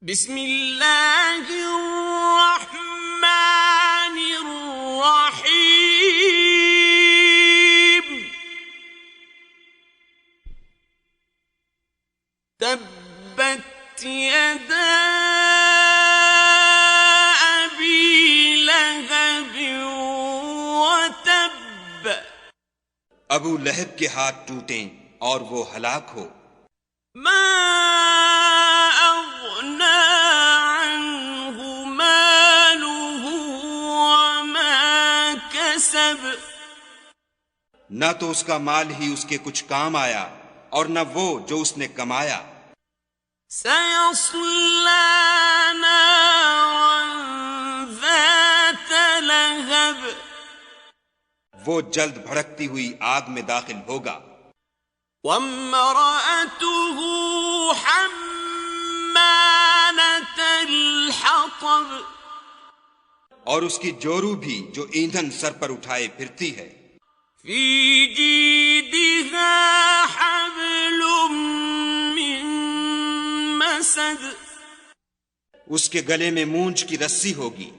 بسم اللہ الرحمن الرحیم تبت یدا ابی لہب وتب ابو لہب کے ہاتھ ٹوٹیں اور وہ ہلاک ہو۔ ما اغنى عنه ماله وما كسب نہ تو اس کا مال ہی اس کے کچھ کام آیا اور نہ وہ جو اس نے کمایا۔ سيصلى نارا ذات لهب وہ جلد بھڑکتی ہوئی آگ میں داخل ہوگا۔ وامرأته حمالة الحطب اور اس کی جورو بھی جو ایندھن سر پر اٹھائے پھرتی ہے۔ في جيدها حبل من مسد اس کے گلے میں مونج کی رسی ہوگی۔